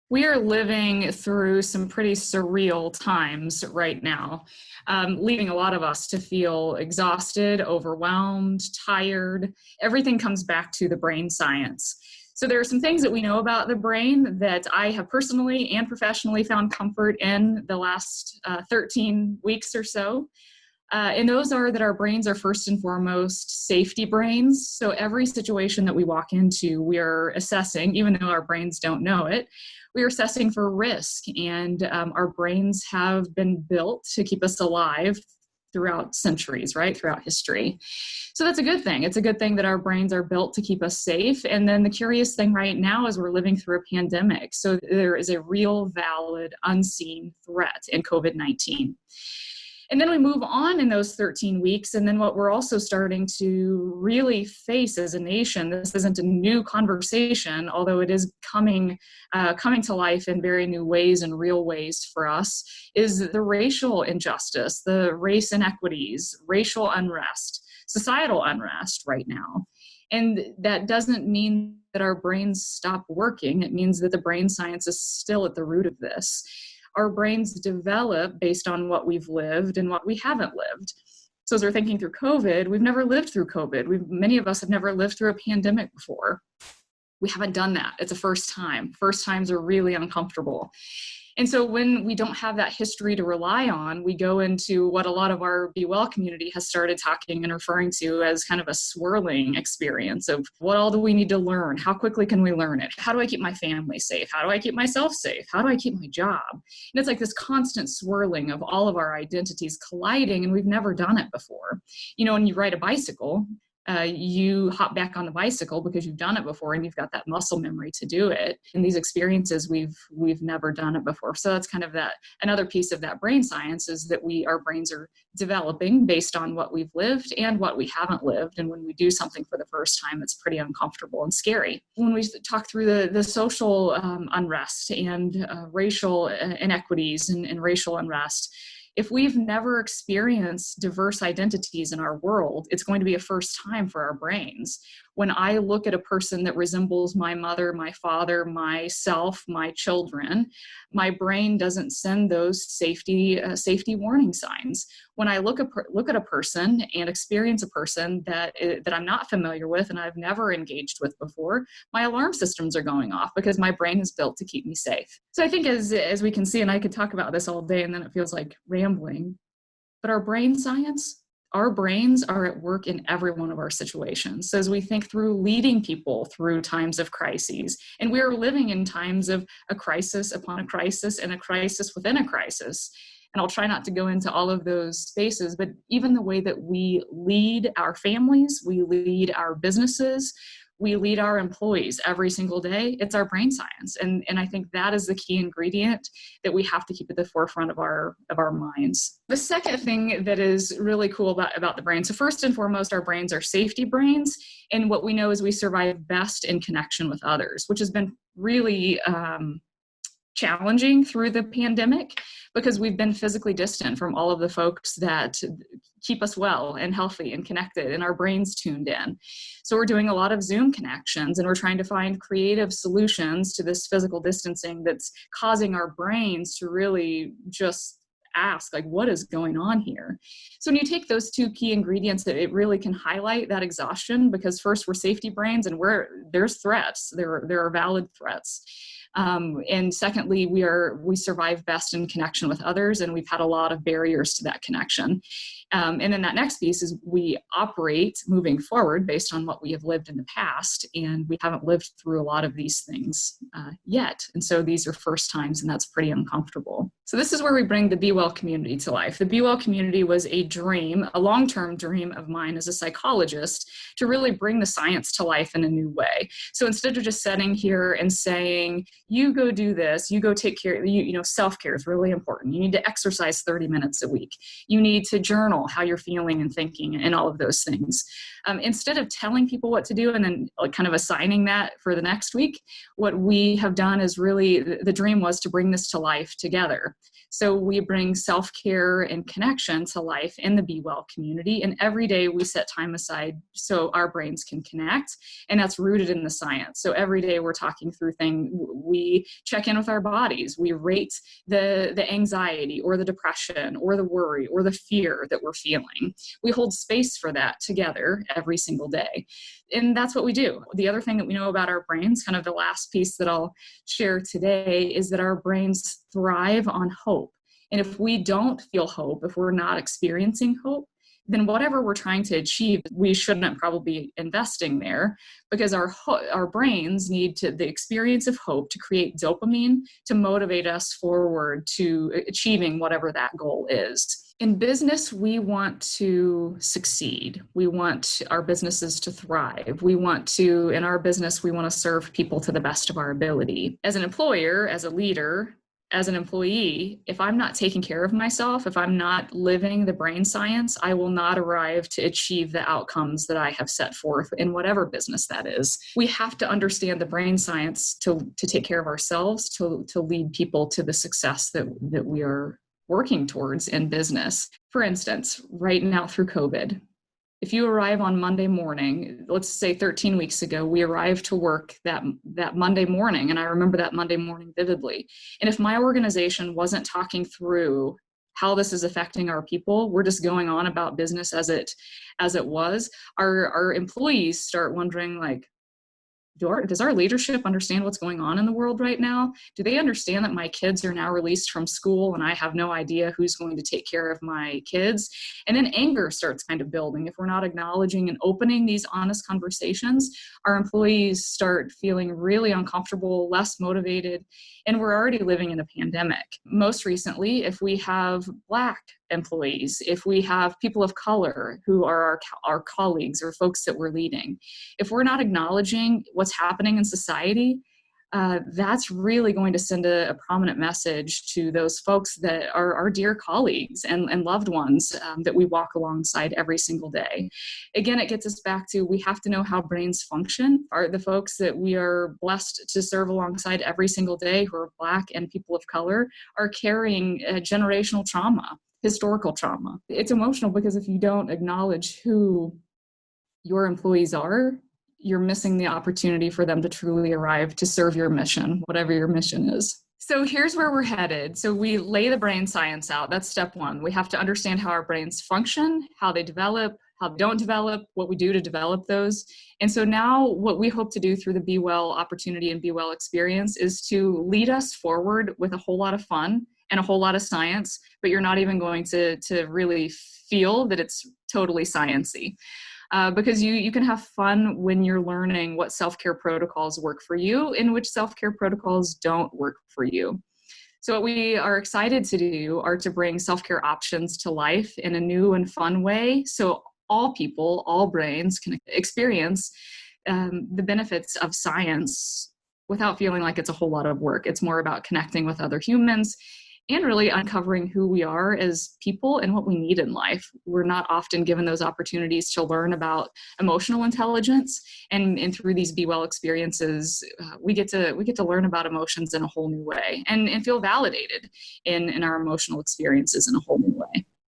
We are living through some pretty surreal times right now, leaving a lot of us to feel exhausted, overwhelmed, tired. Everything comes back to the brain science. So there are some things that we know about the brain that I have personally and professionally found comfort in the last 13 weeks or so. And those are that our brains are first and foremost safety brains. So every situation that we walk into, we are assessing, even though our brains don't know it, we are assessing for risk. And our brains have been built to keep us alive throughout centuries, right? Throughout history. So that's a good thing. It's a good thing that our brains are built to keep us safe. And then the curious thing right now is we're living through a pandemic. So there is a real, valid, unseen threat in COVID-19. And then we move on in those 13 weeks. And then what we're also starting to really face as a nation, this isn't a new conversation, although it is coming to life in very new ways and real ways for us, is the racial injustice, the race inequities, racial unrest, societal unrest right now. And that doesn't mean that our brains stop working. It means that the brain science is still at the root of this. Our brains develop based on what we've lived and what we haven't lived. So as we're thinking through COVID, we've never lived through COVID. Many of us have never lived through a pandemic before. We haven't done that. It's a first time. First times are really uncomfortable. And so when we don't have that history to rely on, we go into what a lot of our Be Well community has started talking and referring to as kind of a swirling experience of what all do we need to learn? How quickly can we learn it? How do I keep my family safe? How do I keep myself safe? How do I keep my job? And it's like this constant swirling of all of our identities colliding, and we've never done it before. You know, when you ride a bicycle, you hop back on the bicycle because you've done it before and you've got that muscle memory to do it. And these experiences, we've never done it before. So that's kind of that another piece of that brain science is that our brains are developing based on what we've lived and what we haven't lived. And when we do something for the first time, it's pretty uncomfortable and scary. When we talk through the social unrest and racial inequities and racial unrest, if we've never experienced diverse identities in our world, it's going to be a first time for our brains. When I look at a person that resembles my mother, my father, myself, my children, my brain doesn't send those safety warning signs. When I look at a person and experience a person that I'm not familiar with and I've never engaged with before, my alarm systems are going off because my brain is built to keep me safe. So I think as we can see, and I could talk about this all day and then it feels like rambling, but our brain science, our brains are at work in every one of our situations. So as we think through leading people through times of crises, and we are living in times of a crisis upon a crisis and a crisis within a crisis. And I'll try not to go into all of those spaces, but even the way that we lead our families, we lead our businesses, we lead our employees every single day, it's our brain science. And I think that is the key ingredient that we have to keep at the forefront of our minds. The second thing that is really cool about the brain, so first and foremost, our brains are safety brains. And what we know is we survive best in connection with others, which has been really challenging through the pandemic because we've been physically distant from all of the folks that keep us well and healthy and connected and our brains tuned in. So we're doing a lot of Zoom connections and we're trying to find creative solutions to this physical distancing that's causing our brains to really just ask, like, what is going on here? So when you take those two key ingredients, that it really can highlight that exhaustion because first we're safety brains and there's threats, there are valid threats. And secondly, we survive best in connection with others, and we've had a lot of barriers to that connection. And then that next piece is we operate moving forward based on what we have lived in the past, and we haven't lived through a lot of these things yet. And so these are first times, and that's pretty uncomfortable. So this is where we bring the Be Well community to life. The Be Well community was a long-term dream of mine as a psychologist to really bring the science to life in a new way. So instead of just sitting here and saying, you go do this, you go take care, self-care is really important. You need to exercise 30 minutes a week. You need to journal how you're feeling and thinking and all of those things. Instead of telling people what to do and then kind of assigning that for the next week, what we have done is really, the dream was to bring this to life together. self-care. So we bring self-care and connection to life in the Be Well community. And every day we set time aside so our brains can connect. And that's rooted in the science. So every day we're talking through things. We check in with our bodies. We rate the anxiety or the depression or the worry or the fear that we're feeling. We hold space for that together every single day. And that's what we do. The other thing that we know about our brains, kind of the last piece that I'll share today, is that our brains thrive on hope. And if we don't feel hope, if we're not experiencing hope, then whatever we're trying to achieve, we shouldn't probably be investing there, because our brains need the experience of hope to create dopamine to motivate us forward to achieving whatever that goal is. In business, we want to succeed. We want our businesses to thrive. In our business, we want to serve people to the best of our ability. As an employer, as a leader, as an employee, if I'm not taking care of myself, if I'm not living the brain science, I will not arrive to achieve the outcomes that I have set forth in whatever business that is. We have to understand the brain science to take care of ourselves, to lead people to the success that we are working towards in business. For instance, right now through COVID, if you arrive on Monday morning, let's say 13 weeks ago, we arrived to work that Monday morning, and I remember that Monday morning vividly. And if my organization wasn't talking through how this is affecting our people, we're just going on about business as it was, our employees start wondering, like, does our leadership understand what's going on in the world right now? Do they understand that my kids are now released from school and I have no idea who's going to take care of my kids? And then anger starts kind of building. If we're not acknowledging and opening these honest conversations, our employees start feeling really uncomfortable, less motivated, and we're already living in a pandemic. Most recently, if we have Black employees, if we have people of color who are our colleagues or folks that we're leading, if we're not acknowledging what's happening in society, that's really going to send a prominent message to those folks that are our dear colleagues and loved ones that we walk alongside every single day. Again, it gets us back to, we have to know how brains function. Are the folks that we are blessed to serve alongside every single day, who are Black and people of color, are carrying generational trauma, historical trauma. It's emotional because if you don't acknowledge who your employees are, you're missing the opportunity for them to truly arrive to serve your mission, whatever your mission is. So here's where we're headed. So we lay the brain science out. That's step one. We have to understand how our brains function, how they develop, how they don't develop, what we do to develop those. And so now what we hope to do through the Be Well opportunity and Be Well experience is to lead us forward with a whole lot of fun and a whole lot of science, but you're not even going to really feel that it's totally sciencey. Because you can have fun when you're learning what self-care protocols work for you and which self-care protocols don't work for you. So what we are excited to do are to bring self-care options to life in a new and fun way, so all people, all brains can experience the benefits of science without feeling like it's a whole lot of work. It's more about connecting with other humans and really uncovering who we are as people and what we need in life. We're not often given those opportunities to learn about emotional intelligence, and through these Be Well experiences, we get to learn about emotions in a whole new way and feel validated in our emotional experiences in a whole new way.